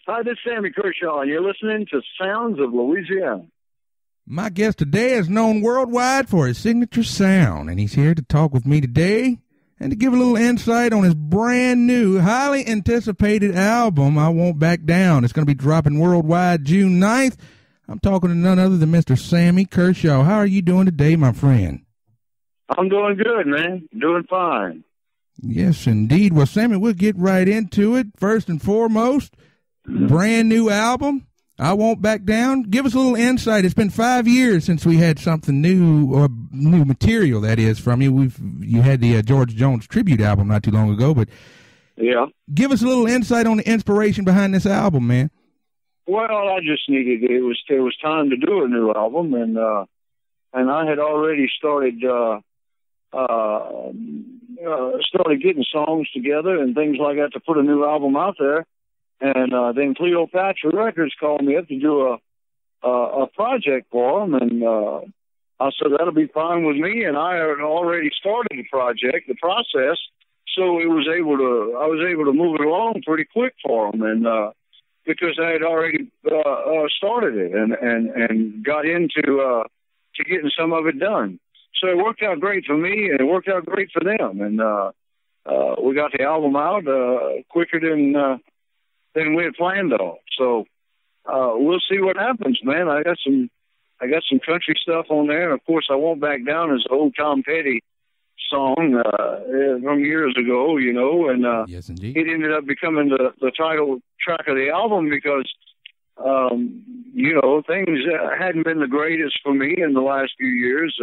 Hi, this is Sammy Kershaw, and you're listening to Sounds of Louisiana. My guest today is known worldwide for his signature sound, and he's here to talk with me today and to give a little insight on his brand new, highly anticipated album, I Won't Back Down. It's going to be dropping worldwide June 9th. I'm talking to none other than Mr. Sammy Kershaw. How are you doing today, my friend? I'm doing good, man. Doing fine. Yes, indeed. Well, Sammy, we'll get right into it. First and foremost, brand new album, I Won't Back Down. Give us a little insight. It's been 5 years since we had something new, or new material, that is, from you. You had the George Jones tribute album not too long ago, but yeah, give us a little insight on the inspiration behind this album, man. Well, I just needed it was time to do a new album, and I had already started getting songs together and things like that to put a new album out there. And then Cleopatra Records called me up to do a project for them, and I said that'll be fine with me. And I had already started the process, so I was able to move it along pretty quick for them, and because I had already started it and got into to getting some of it done. So it worked out great for me, and it worked out great for them. And we got the album out quicker than we had planned on. So we'll see what happens, man. I got some country stuff on there. And of course, I Won't Back Down is an old Tom Petty song from years ago, you know. And yes, indeed. It ended up becoming the title track of the album because, you know, things hadn't been the greatest for me in the last few years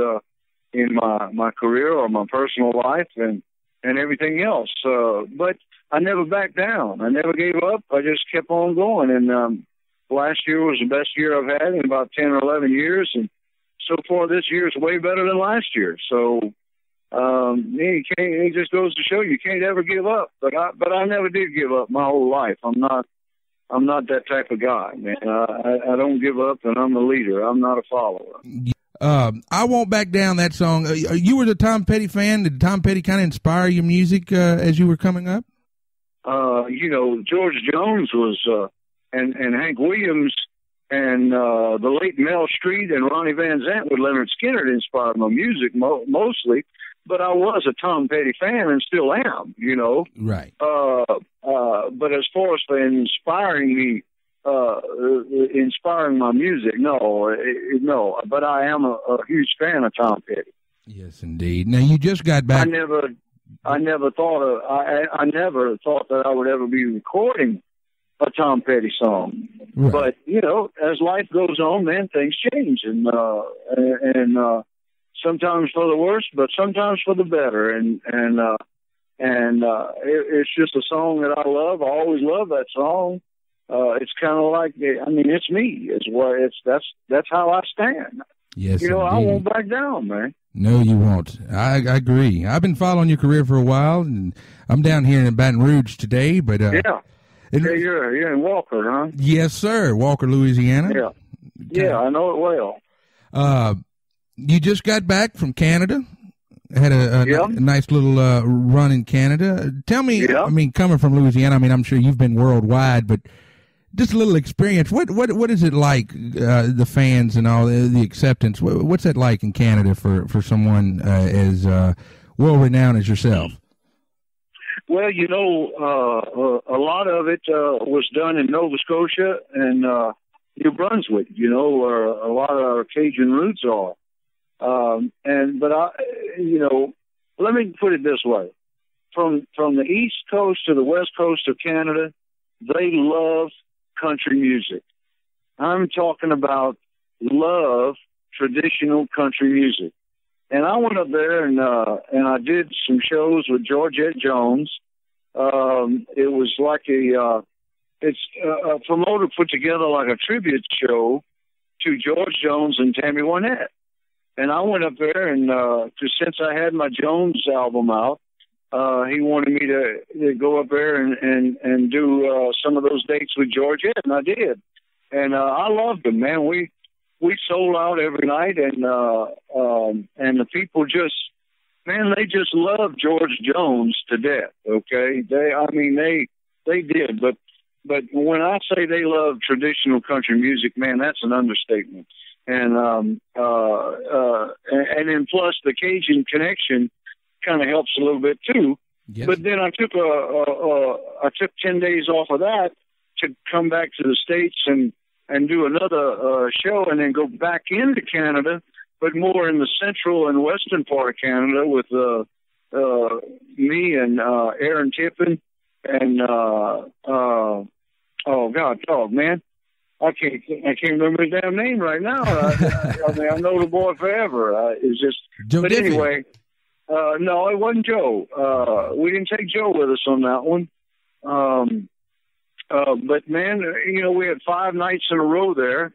in my career or my personal life and everything else. But I never backed down. I never gave up. I just kept on going. And last year was the best year I've had in about 10 or 11 years. And so far this year is way better than last year. So it just goes to show you can't ever give up. But I never did give up my whole life. I'm not that type of guy, man. I don't give up, and I'm a leader. I'm not a follower. I Won't Back Down, that song. You were the Tom Petty fan. Did Tom Petty kind of inspire your music as you were coming up? You know, George Jones was, and Hank Williams, and the late Mel Street and Ronnie Van Zant with Leonard Skinner inspired my music mostly. But I was a Tom Petty fan and still am, you know. Right. But as far as for inspiring me, inspiring my music, no. But I am a huge fan of Tom Petty. Yes, indeed. Now you just got back. I never thought that I would ever be recording a Tom Petty song. Right. But you know, as life goes on, man, things change, and sometimes for the worse, but sometimes for the better. And it's just a song that I love. I always love that song. It's kind of like, I mean, it's me. That's how I stand. Yes, you know, indeed. I won't back down, man. No, you won't. I agree. I've been following your career for a while, and I'm down here in Baton Rouge today. But you're in Walker, huh? Yes, sir. Walker, Louisiana. Yeah, I know it well. You just got back from Canada. Had a nice little run in Canada. Tell me, I mean, coming from Louisiana, I mean, I'm sure you've been worldwide, but just a little experience. What is it like, the fans and all, the acceptance? What's that like in Canada for someone as well-renowned as yourself? Well, you know, a lot of it was done in Nova Scotia and New Brunswick, you know, where a lot of our Cajun roots are. But I, you know, let me put it this way. From the East Coast to the West Coast of Canada, they love country music. I'm talking about love traditional country music. And I went up there and I did some shows with Georgette Jones. It was like a promoter put together like a tribute show to George Jones and Tammy Wynette. And I went up there and, cause since I had my Jones album out, he wanted me to go up there and do some of those dates with Georgette, and I did. And I loved them, man. We sold out every night, and the people just, man, they just loved George Jones to death. Okay, they did. But But when I say they love traditional country music, man, that's an understatement. And then plus the Cajun connection kind of helps a little bit too. Yes. But then I took 10 days off of that to come back to the States and do another show, and then go back into Canada, but more in the central and western part of Canada with me and Aaron Tippin and man, I can't remember his damn name right now. I mean, I know the boy forever. It's just, Joe but Diffie. Anyway, no, it wasn't Joe. We didn't take Joe with us on that one. But man, we had 5 nights in a row there,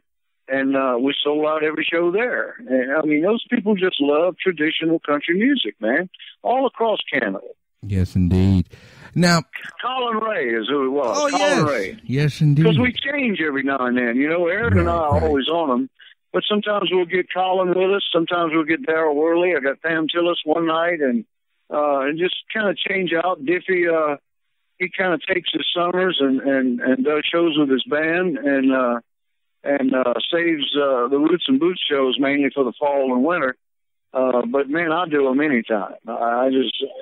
and we sold out every show there. And I mean, those people just love traditional country music, man, all across Canada. Yes, indeed. Now, Colin Ray is who it was. Oh, Colin yes. Ray. Yes, indeed. Because we change every now and then. Aaron and I are always on them. But sometimes we'll get Colin with us. Sometimes we'll get Darryl Worley. I got Pam Tillis one night, and just kind of change out. Diffie, he kind of takes his summers and does shows with his band and saves the Roots and Boots shows mainly for the fall and winter. But man, I do them anytime.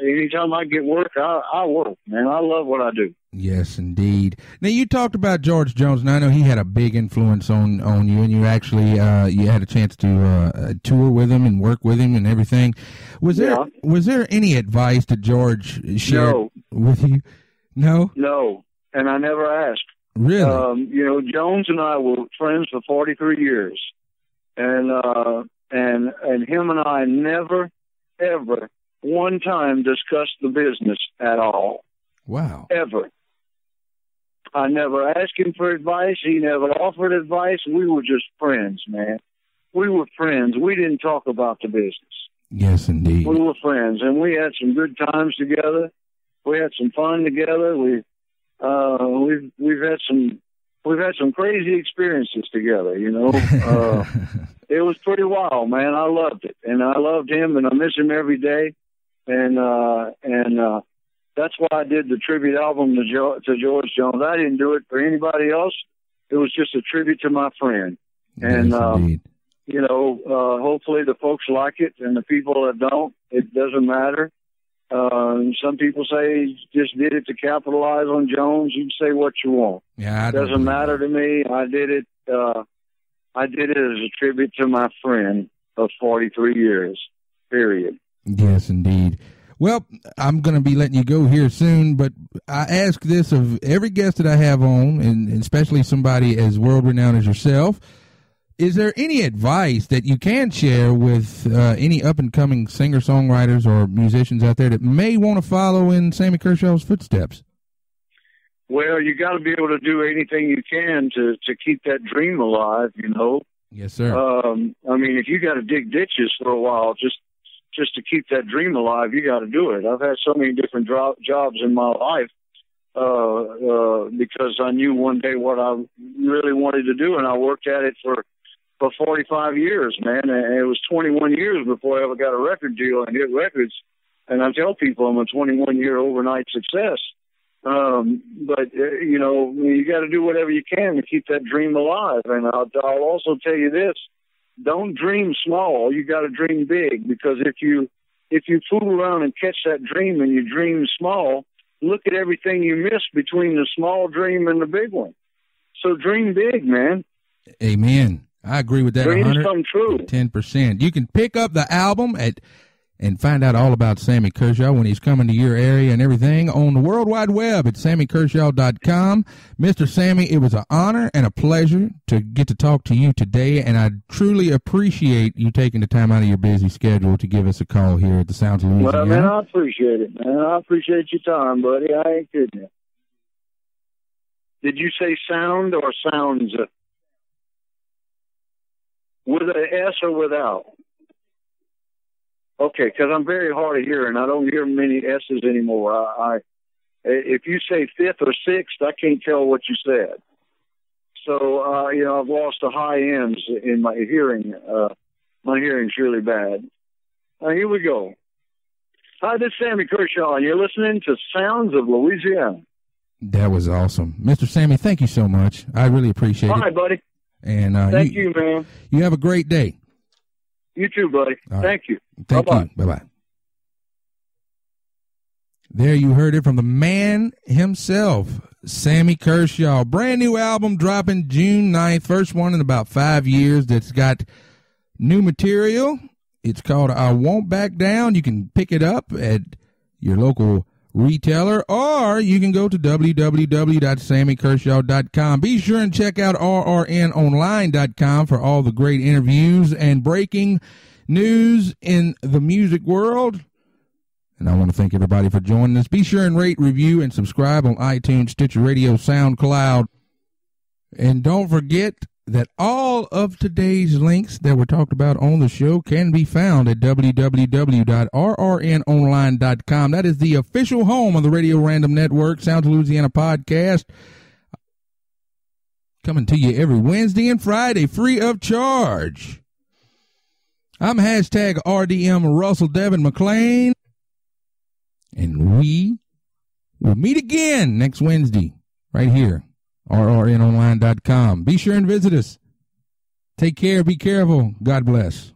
Anytime I get work, I work, man. I love what I do. Yes, indeed. Now, you talked about George Jones, and I know he had a big influence on you, and you actually you had a chance to tour with him and work with him and everything. Was there any advice that George shared with you? No? No, and I never asked. Really? Jones and I were friends for 43 years, and him and I never, ever, one time discussed the business at all. Wow. Ever. I never asked him for advice. He never offered advice. We were just friends, man. We were friends. We didn't talk about the business. Yes, indeed. We were friends, and we had some good times together. We had some fun together. We've had some crazy experiences together. It was pretty wild, man. I loved it, and I loved him, and I miss him every day. And that's why I did the tribute album to George Jones. I didn't do it for anybody else. It was just a tribute to my friend. And hopefully the folks like it, and the people that don't, it doesn't matter. Some people say just did it to capitalize on Jones. You can say what you want. Yeah, it doesn't matter to me. I did it as a tribute to my friend of 43 years, period. Yes, indeed. Well, I'm going to be letting you go here soon, but I ask this of every guest that I have on, and especially somebody as world-renowned as yourself. Is there any advice that you can share with any up-and-coming singer-songwriters or musicians out there that may want to follow in Sammy Kershaw's footsteps? Well, you got to be able to do anything you can to keep that dream alive, Yes, sir. I mean, if you got to dig ditches for a while just to keep that dream alive, you got to do it. I've had so many different jobs in my life because I knew one day what I really wanted to do, and I worked at it for 45 years, man. And it was 21 years before I ever got a record deal and hit records. And I tell people I'm a 21-year overnight success. But you got to do whatever you can to keep that dream alive. And I'll also tell you this. Don't dream small. You got to dream big, because if you fool around and catch that dream and you dream small, look at everything you missed between the small dream and the big one. So dream big, man. Amen. I agree with that. Dreams come true. 10%. You can pick up the album and find out all about Sammy Kershaw when he's coming to your area and everything on the World Wide Web at SammyKershaw.com. Mr. Sammy, it was an honor and a pleasure to get to talk to you today, and I truly appreciate you taking the time out of your busy schedule to give us a call here at the Sounds of Louisiana. Well, man, I appreciate it, man. I appreciate your time, buddy. I ain't kidding you. Did you say sound or sounds? With an S or without? Okay, because I'm very hard of hearing. I don't hear many S's anymore. If you say fifth or sixth, I can't tell what you said. So, I've lost the high ends in my hearing. My hearing's really bad. Here we go. Hi, this is Sammy Kershaw, and you're listening to Sounds of Louisiana. That was awesome. Mr. Sammy, thank you so much. I really appreciate it. All right, buddy. And thank you, man. You have a great day. You too, buddy. Right. Thank you. Thank Bye-bye. you. Bye-bye. There you heard it from the man himself, Sammy Kershaw. Brand new album dropping June 9th. First one in about 5 years that's got new material. It's called I Won't Back Down. You can pick it up at your local retailer, or you can go to www.sammykershaw.com. Be sure and check out rrnonline.com for all the great interviews and breaking news in the music world. And I want to thank everybody for joining us. Be sure and rate, review, and subscribe on iTunes, Stitcher Radio, SoundCloud. And don't forget that all of today's links that were talked about on the show can be found at www.rrnonline.com. That is the official home of the Radio Random Network, Sounds of Louisiana podcast. Coming to you every Wednesday and Friday, free of charge. I'm hashtag RDM Russell Devin McLain. And we will meet again next Wednesday right here, rrnonline.com. Be sure and visit us. Take care. Be careful. God bless.